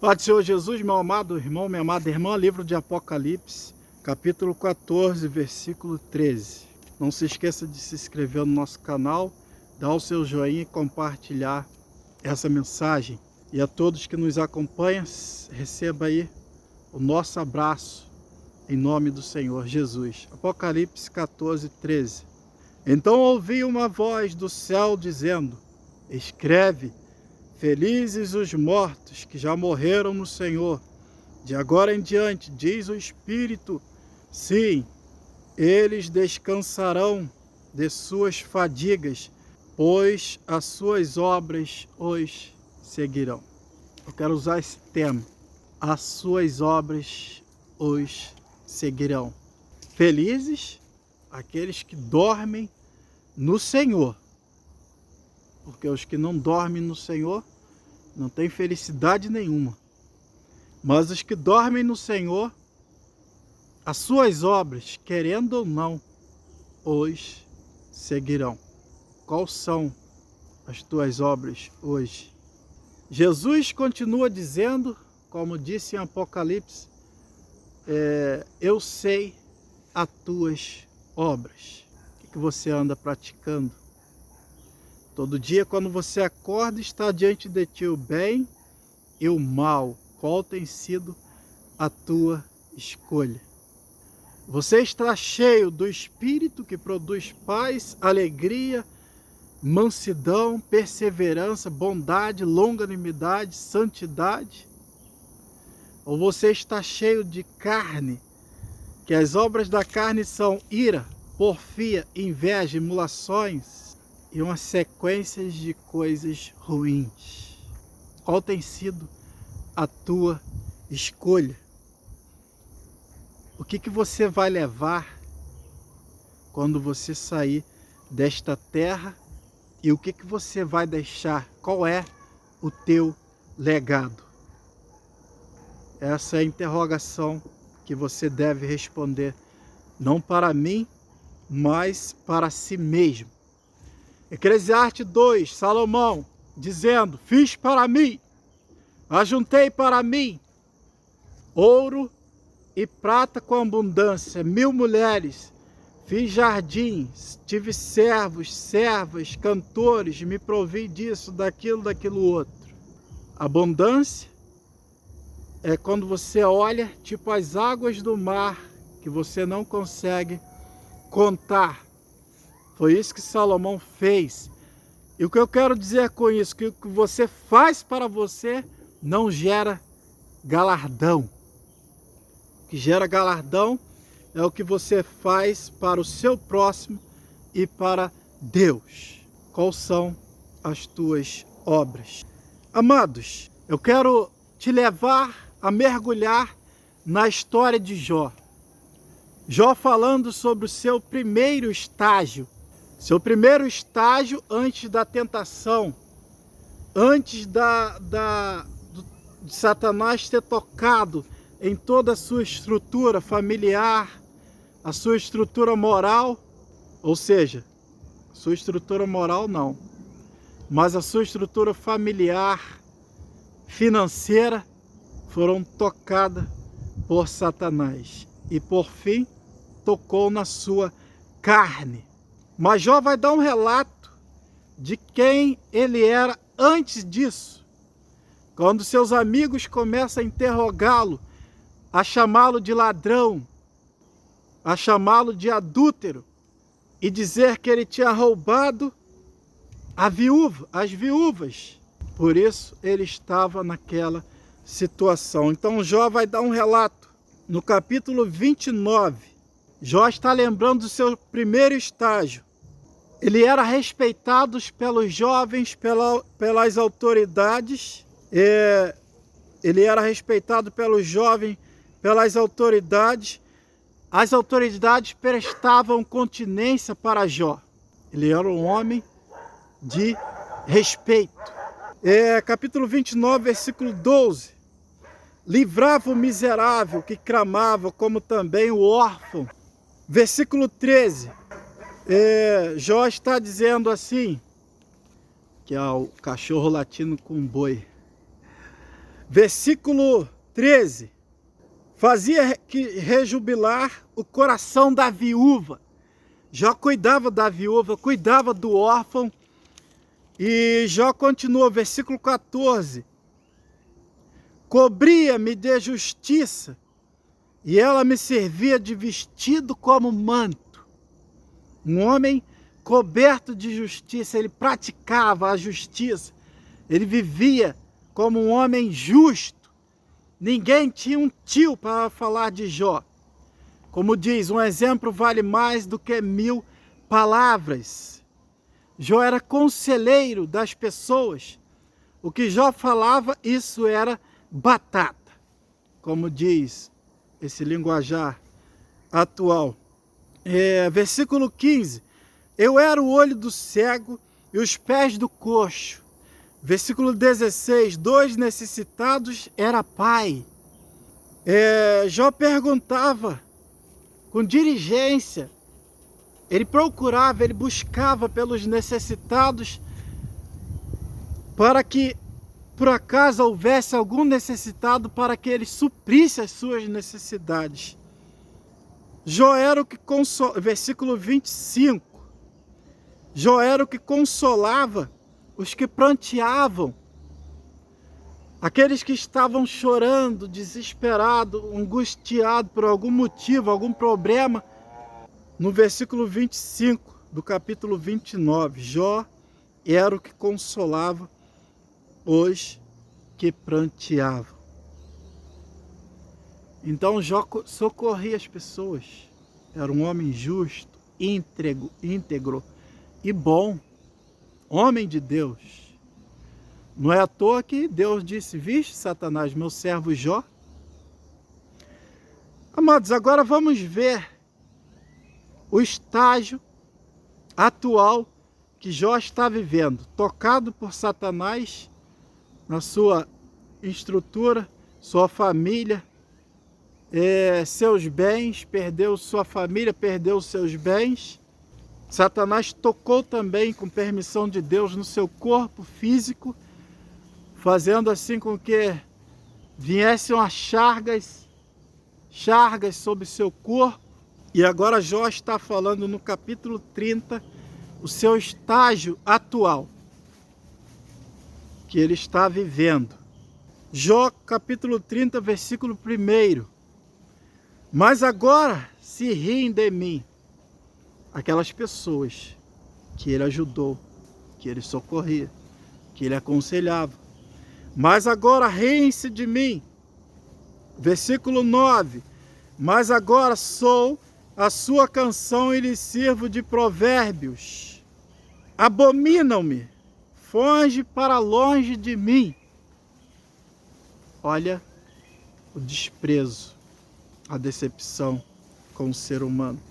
Pai do Senhor Jesus, meu amado irmão, minha amada irmã, livro de Apocalipse, capítulo 14, versículo 13. Não se esqueça de se inscrever no nosso canal, dar o seu joinha e compartilhar essa mensagem. E a todos que nos acompanham, receba aí o nosso abraço em nome do Senhor Jesus. Apocalipse 14, 13. Então ouvi uma voz do céu dizendo: escreve, felizes os mortos que já morreram no Senhor. De agora em diante, diz o Espírito, sim, eles descansarão de suas fadigas, pois as suas obras os seguirão. Eu quero usar esse tema. As suas obras os seguirão. Felizes aqueles que dormem no Senhor. Porque os que não dormem no Senhor não têm felicidade nenhuma. Mas os que dormem no Senhor, as suas obras, querendo ou não, os seguirão. Quais são as tuas obras hoje? Jesus continua dizendo, como disse em Apocalipse, eu sei as tuas obras. O que você anda praticando? Todo dia, quando você acorda, está diante de ti o bem e o mal. Qual tem sido a tua escolha? Você está cheio do Espírito que produz paz, alegria, mansidão, perseverança, bondade, longanimidade, santidade? Ou você está cheio de carne, que as obras da carne são ira, porfia, inveja, emulações e uma sequência de coisas ruins? Qual tem sido a tua escolha? O que você vai levar quando você sair desta terra? E o que você vai deixar? Qual é o teu legado? Essa é a interrogação que você deve responder, não para mim, mas para si mesmo. Eclesiastes 2, Salomão, dizendo: fiz para mim, ajuntei para mim, ouro e prata com abundância, 1000 mulheres, fiz jardins, tive servos, servas, cantores, me provi disso, daquilo outro. Abundância é quando você olha tipo as águas do mar, que você não consegue contar. Foi isso que Salomão fez. E o que eu quero dizer com isso, que o que você faz para você não gera galardão. O que gera galardão é o que você faz para o seu próximo e para Deus. Quais são as tuas obras? Amados, eu quero te levar a mergulhar na história de Jó. Jó falando sobre o seu primeiro estágio. Seu primeiro estágio antes da tentação, antes de Satanás ter tocado em toda a sua estrutura familiar, a sua estrutura moral, ou seja, sua estrutura moral não, mas a sua estrutura familiar, financeira, foram tocadas por Satanás. E por fim, tocou na sua carne. Mas Jó vai dar um relato de quem ele era antes disso. Quando seus amigos começam a interrogá-lo, a chamá-lo de ladrão, a chamá-lo de adúltero e dizer que ele tinha roubado as viúvas. Por isso ele estava naquela situação. Então Jó vai dar um relato no capítulo 29. Jó está lembrando do seu primeiro estágio. Ele era respeitado pelos jovens, pelas autoridades. Ele era respeitado pelos jovens, pelas autoridades. As autoridades prestavam continência para Jó. Ele era um homem de respeito. Capítulo 29, versículo 12. Livrava o miserável que clamava, como também o órfão. Versículo 13. Jó está dizendo assim, que é o cachorro latindo com boi. Versículo 13. Fazia que rejubilar o coração da viúva. Jó cuidava da viúva, cuidava do órfão. E Jó continua, versículo 14. Cobria-me de justiça, e ela me servia de vestido como manto. Um homem coberto de justiça, ele praticava a justiça. Ele vivia como um homem justo. Ninguém tinha um tio para falar de Jó. Como diz, um exemplo vale mais do que 1000 palavras. Jó era conselheiro das pessoas. O que Jó falava, isso era batata. Como diz esse linguajar atual. Versículo 15. Eu era o olho do cego e os pés do coxo. Versículo 16. 2 necessitados era pai. Jó perguntava com diligência. Ele procurava, ele buscava pelos necessitados para que, por acaso, houvesse algum necessitado para que ele suprisse as suas necessidades. Jó era o que consolava, versículo 25. Jó era o que consolava os que pranteavam, aqueles que estavam chorando, desesperados, angustiados por algum motivo, algum problema. No versículo 25 do capítulo 29, Jó era o que consolava os que pranteavam. Então Jó socorria as pessoas. Era um homem justo, íntegro e bom. Homem de Deus. Não é à toa que Deus disse: viste, Satanás, meu servo Jó? Amados, agora vamos ver o estágio atual que Jó está vivendo, tocado por Satanás na sua estrutura, sua família, seus bens, perdeu sua família, perdeu seus bens. Satanás tocou também, com permissão de Deus, no seu corpo físico, fazendo assim com que viessem as chagas sobre seu corpo. E agora Jó está falando no capítulo 30, o seu estágio atual, que ele está vivendo. Jó capítulo 30, versículo 1. Mas agora se riem de mim aquelas pessoas que ele ajudou, que ele socorria, que ele aconselhava. Mas agora riem-se de mim. Versículo 9. Mas agora sou a sua canção e lhe sirvo de provérbios. Abominam-me, foge para longe de mim. Olha o desprezo, a decepção com o ser humano.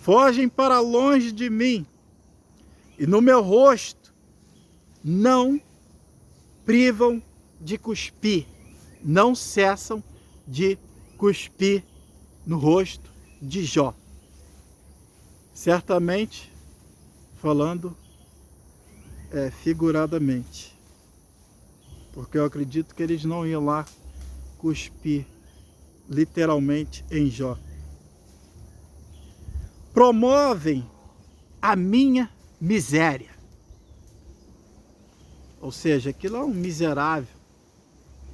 Fogem para longe de mim, e no meu rosto não privam de cuspir, não cessam de cuspir no rosto de Jó. Certamente, falando figuradamente, porque eu acredito que eles não iam lá cuspir literalmente em Jó. Promovem a minha miséria. Ou seja, aquilo é um miserável,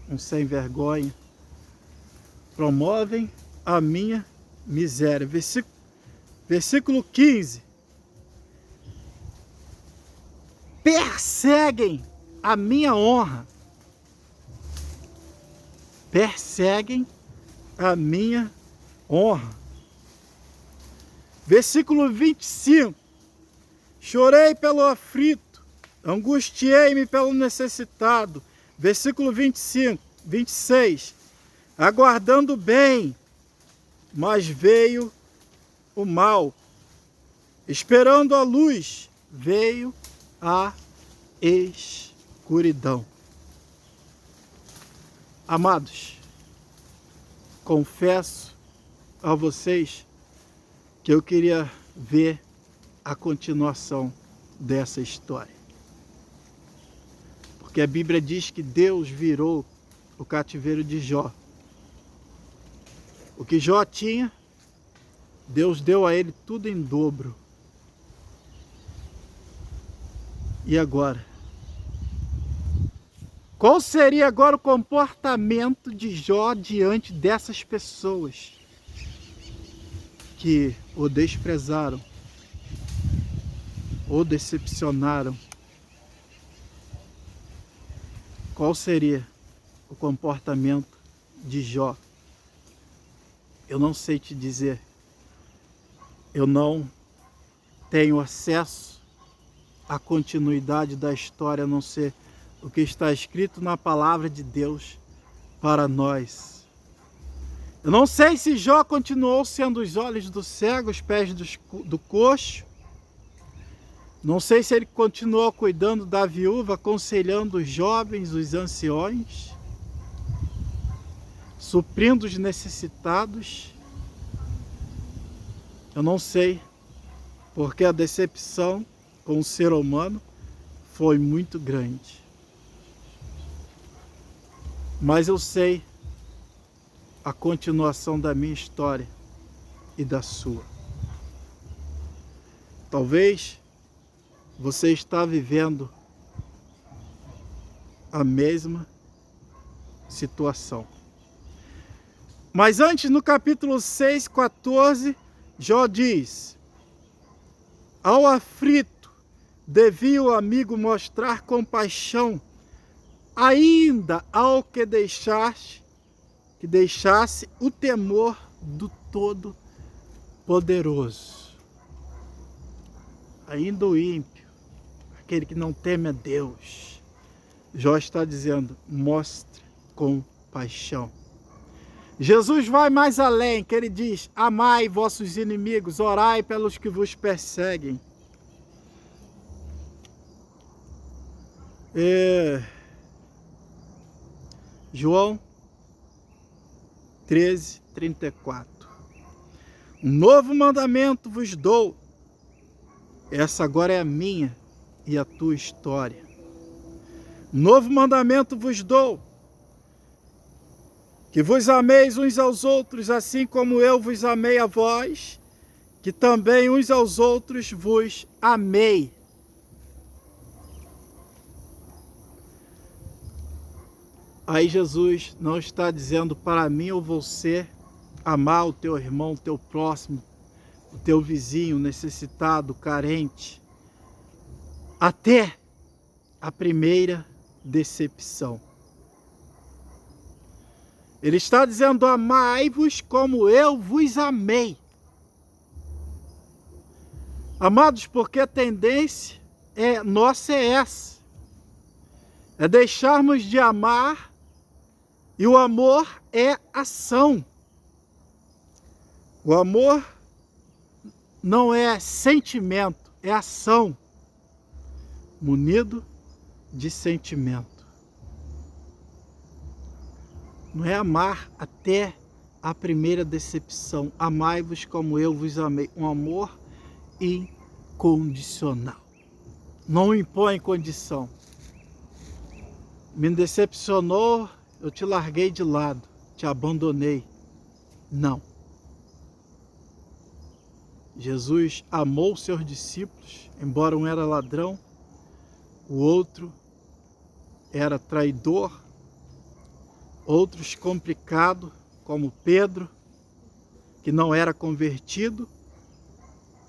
um sem vergonha. Promovem a minha miséria. Versículo 15. Perseguem a minha honra. Perseguem a minha honra. Versículo 25. Chorei pelo aflito, angustiei-me pelo necessitado. Versículo 26. Aguardando bem, mas veio o mal. Esperando a luz, veio a escuridão. Amados, confesso a vocês que eu queria ver a continuação dessa história. Porque a Bíblia diz que Deus virou o o cativeiro de Jó. O que Jó tinha, Deus deu a ele tudo em dobro. E agora? Qual seria agora o comportamento de Jó diante dessas pessoas que o desprezaram, o decepcionaram? Qual seria o comportamento de Jó? Eu não sei te dizer. Eu não tenho acesso à continuidade da história, a não ser o que está escrito na palavra de Deus para nós. Eu não sei se Jó continuou sendo os olhos do cego, os pés do coxo. Não sei se ele continuou cuidando da viúva, aconselhando os jovens, os anciões, suprindo os necessitados. Eu não sei, porque a decepção com o ser humano foi muito grande. Mas eu sei a continuação da minha história e da sua. Talvez você está vivendo a mesma situação. Mas antes, no capítulo 6:14, Jó diz: ao aflito devia o amigo mostrar compaixão, ainda ao que deixasse o temor do Todo-Poderoso. Ainda o ímpio, aquele que não teme a Deus, Jó está dizendo: mostre compaixão. Jesus vai mais além, que ele diz: amai vossos inimigos, orai pelos que vos perseguem. João 13:34. Um novo mandamento vos dou. Essa agora é a minha e a tua história. Um novo mandamento vos dou: que vos ameis uns aos outros, assim como eu vos amei a vós, que também uns aos outros vos amei. Aí Jesus não está dizendo para mim ou você amar o teu irmão, o teu próximo, o teu vizinho necessitado, carente, até a primeira decepção. Ele está dizendo: amai-vos como eu vos amei. Amados, porque a tendência nossa é essa. É deixarmos de amar, e o amor é ação. O amor não é sentimento, é ação, munido de sentimento. Não é amar até a primeira decepção. Amai-vos como eu vos amei. Um amor incondicional. Não impõe condição. Me decepcionou, eu te larguei de lado, te abandonei. Não. Jesus amou seus discípulos, embora um era ladrão, o outro era traidor, outros complicados, como Pedro, que não era convertido,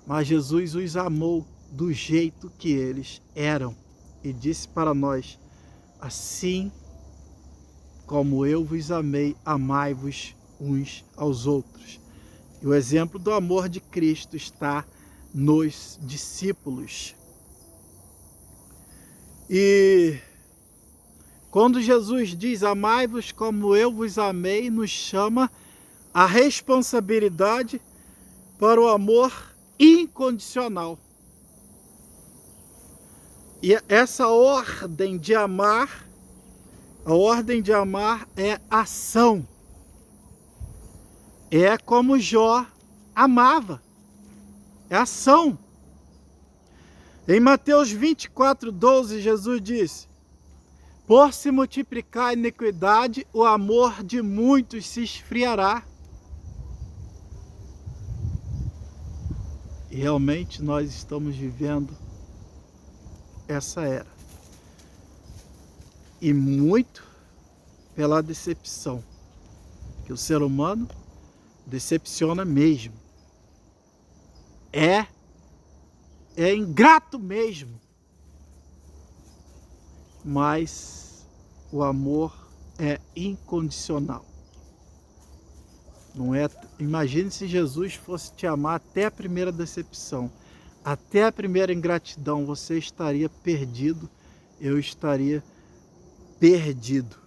mas Jesus os amou do jeito que eles eram e disse para nós: assim como eu vos amei, amai-vos uns aos outros. E o exemplo do amor de Cristo está nos discípulos. E quando Jesus diz amai-vos como eu vos amei, nos chama a responsabilidade para o amor incondicional. E essa ordem de amar, a ordem de amar é ação. É como Jó amava, é ação. Em Mateus 24:12, Jesus disse: Por se multiplicar a iniquidade, o amor de muitos se esfriará. E realmente nós estamos vivendo essa era. E muito pela decepção. Que o ser humano decepciona mesmo. É ingrato mesmo. Mas o amor é incondicional. Não é? Imagine se Jesus fosse te amar até a primeira decepção, até a primeira ingratidão, você estaria perdido, eu estaria perdido.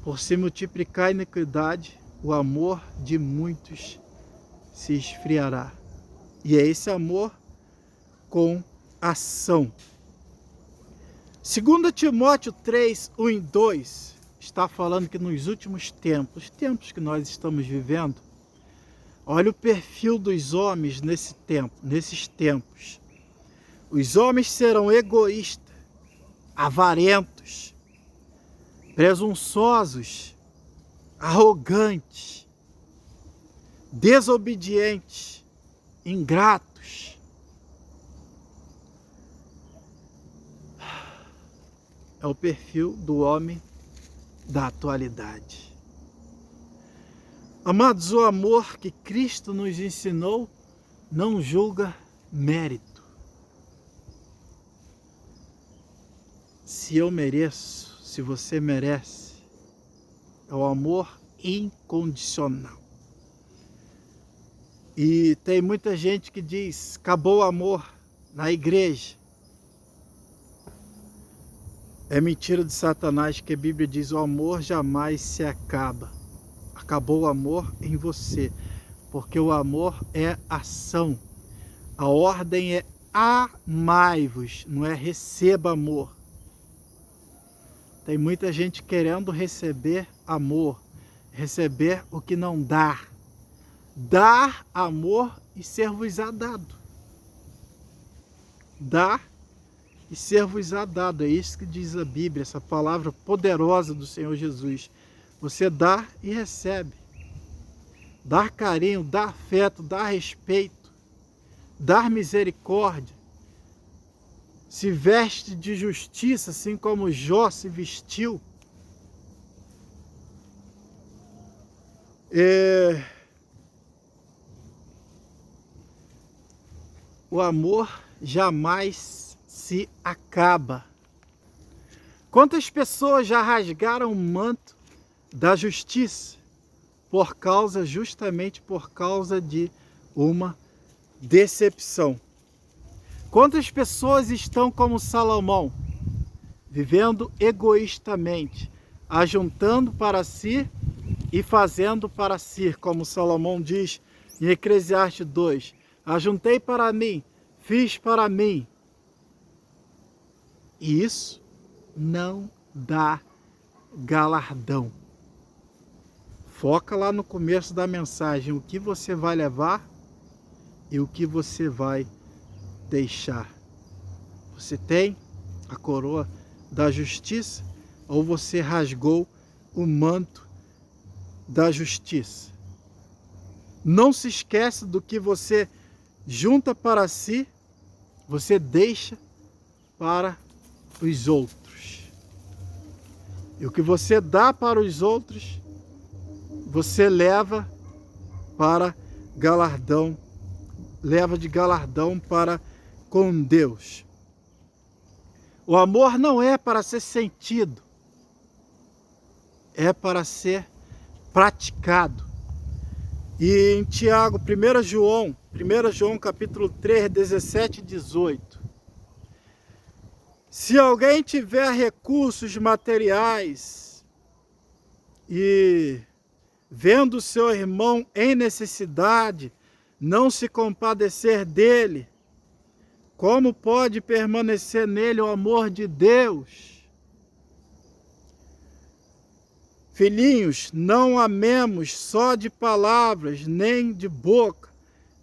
Por se multiplicar a iniquidade, o amor de muitos se esfriará. E é esse amor com ação. 2 Timóteo 3, 1 e 2, está falando que nos últimos tempos, os tempos que nós estamos vivendo, olha o perfil dos homens nesses tempos. Os homens serão egoístas, avarentos, presunçosos, arrogantes, desobedientes, ingratos. É o perfil do homem da atualidade. Amados, o amor que Cristo nos ensinou não julga mérito. Se eu mereço, se você merece, é o amor incondicional. E tem muita gente que diz, acabou o amor na igreja. É mentira de Satanás, que a Bíblia diz, o amor jamais se acaba. Acabou o amor em você, porque o amor é ação. A ordem é amai-vos, não é receba amor. Tem muita gente querendo receber amor, receber o que não dá. Dar amor e ser-vos-á dado. Dar e ser-vos-á dado. É isso que diz a Bíblia, essa palavra poderosa do Senhor Jesus. Você dá e recebe. Dar carinho, dar afeto, dar respeito, dar misericórdia. Se veste de justiça, assim como Jó se vestiu. O amor jamais se acaba. Quantas pessoas já rasgaram o manto da justiça justamente por causa de uma decepção? Quantas pessoas estão como Salomão, vivendo egoístamente, ajuntando para si e fazendo para si, como Salomão diz em Eclesiastes 2, ajuntei para mim, fiz para mim. E isso não dá galardão. Foca lá no começo da mensagem, o que você vai levar e o que você vai deixar. Você tem a coroa da justiça ou você rasgou o manto da justiça? Não se esqueça do que você junta para si, você deixa para os outros. E o que você dá para os outros, você leva para galardão, leva de galardão para com Deus. O amor não é para ser sentido, é para ser praticado. E em Tiago, 1 João capítulo 3, 17 e 18. Se alguém tiver recursos materiais e vendo seu irmão em necessidade, não se compadecer dele, como pode permanecer nele o amor de Deus? Filhinhos, não amemos só de palavras, nem de boca,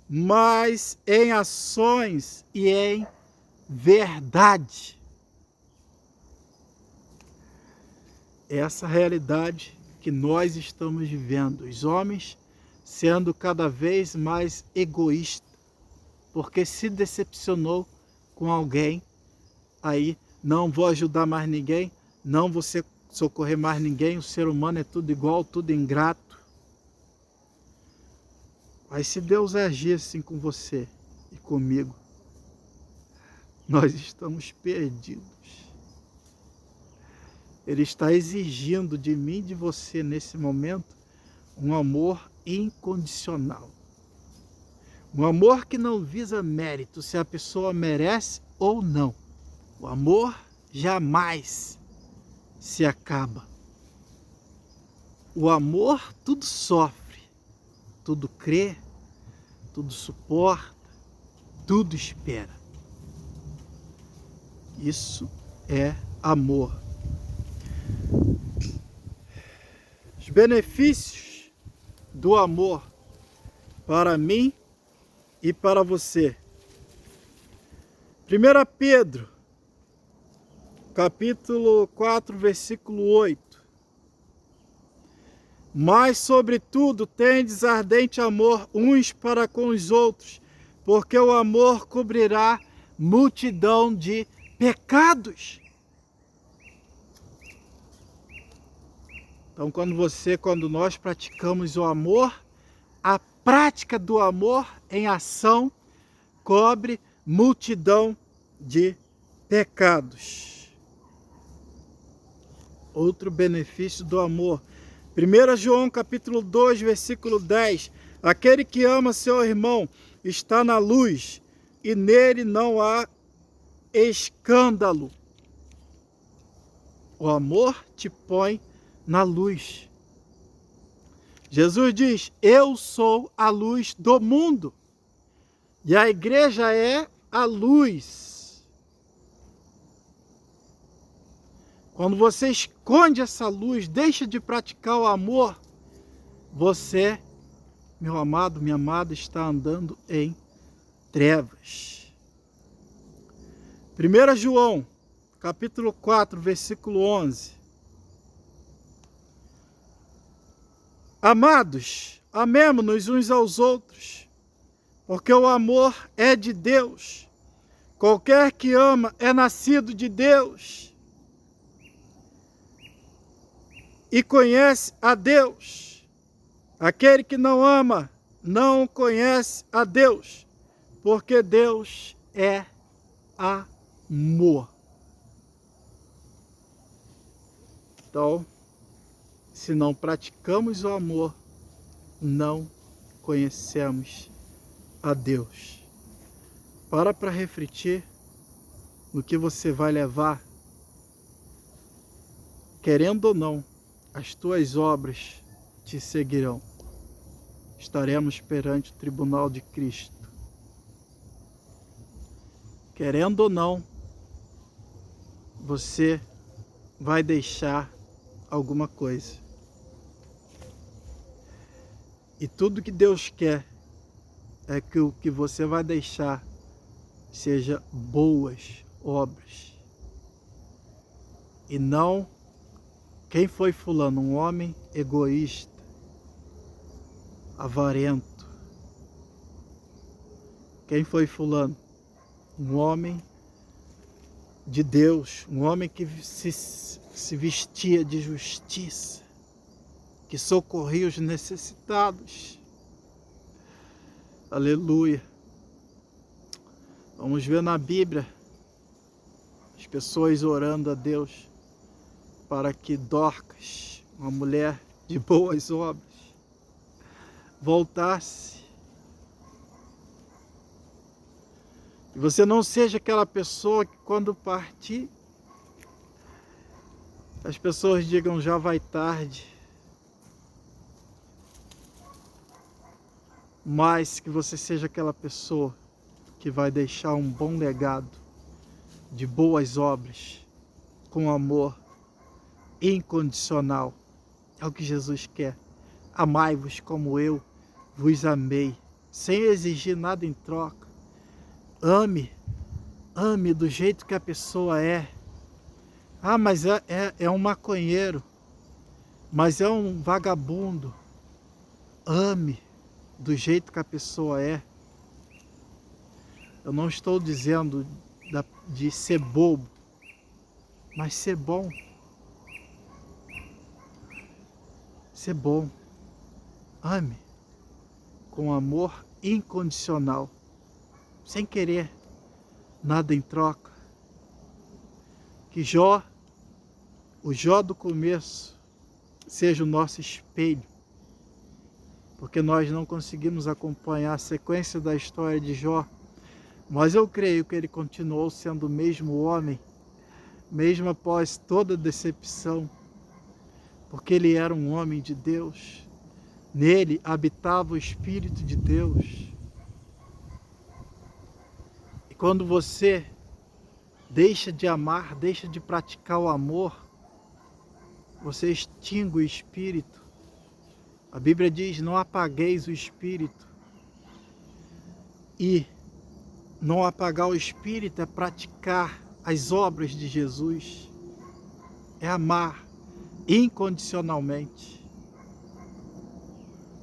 mas em ações e em verdade. Essa realidade que nós estamos vivendo, os homens sendo cada vez mais egoístas, porque se decepcionou com alguém, aí não vou ajudar mais ninguém, não vou socorrer mais ninguém, o ser humano é tudo igual, tudo ingrato. Aí se Deus agir assim com você e comigo, nós estamos perdidos. Ele está exigindo de mim e de você nesse momento um amor incondicional. Um amor que não visa mérito, se a pessoa merece ou não. O amor jamais se acaba. O amor tudo sofre, tudo crê, tudo suporta, tudo espera. Isso é amor. Os benefícios do amor para mim e para você. 1 Pedro, capítulo 4, versículo 8. Mas, sobretudo, tendes ardente amor uns para com os outros, porque o amor cobrirá multidão de pecados. Então, quando nós praticamos o amor, a prática do amor em ação cobre multidão de pecados. Outro benefício do amor. 1 João capítulo 2, versículo 10. Aquele que ama seu irmão está na luz, e nele não há escândalo. O amor te põe na luz. Jesus diz: eu sou a luz do mundo. E a igreja é a luz. Quando você esconde essa luz, deixa de praticar o amor, você, meu amado, minha amada, está andando em trevas. 1 João, capítulo 4, versículo 11. Amados, amemo-nos uns aos outros, porque o amor é de Deus. Qualquer que ama é nascido de Deus e conhece a Deus. Aquele que não ama não conhece a Deus, porque Deus é amor. Então, se não praticamos o amor, não conhecemos a Deus. Para refletir no que você vai levar, querendo ou não, as tuas obras te seguirão. Estaremos perante o tribunal de Cristo. Querendo ou não, você vai deixar alguma coisa. E tudo que Deus quer é que o que você vai deixar seja boas obras. E não quem foi fulano, um homem egoísta, avarento. Quem foi fulano? Um homem de Deus, um homem que se vestia de justiça, que socorria os necessitados. Aleluia. Vamos ver na Bíblia as pessoas orando a Deus para que Dorcas, uma mulher de boas obras, voltasse. E você não seja aquela pessoa que quando partir, as pessoas digam: já vai tarde. Mas que você seja aquela pessoa que vai deixar um bom legado de boas obras, com amor incondicional. É o que Jesus quer. Amai-vos como eu vos amei, sem exigir nada em troca. Ame do jeito que a pessoa é. Ah, mas é um maconheiro, mas é um vagabundo. Ame do jeito que a pessoa é. Eu não estou dizendo de ser bobo, mas ser bom. Ser bom. Ame com amor incondicional, sem querer nada em troca. Que o Jó do começo, seja o nosso espelho, porque nós não conseguimos acompanhar a sequência da história de Jó, mas eu creio que ele continuou sendo o mesmo homem, mesmo após toda a decepção, porque ele era um homem de Deus, nele habitava o Espírito de Deus. E quando você deixa de amar, deixa de praticar o amor, você extingue o Espírito. A Bíblia diz, não apagueis o Espírito. E não apagar o Espírito é praticar as obras de Jesus. É amar incondicionalmente.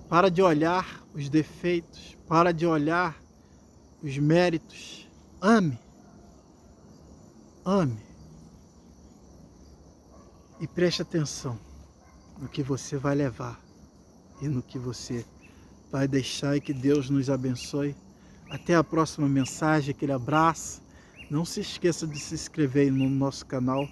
Para de olhar os defeitos, para de olhar os méritos. Ame. Ame. E preste atenção no que você vai levar e no que você vai deixar, e que Deus nos abençoe. Até a próxima mensagem, aquele abraço. Não se esqueça de se inscrever no nosso canal.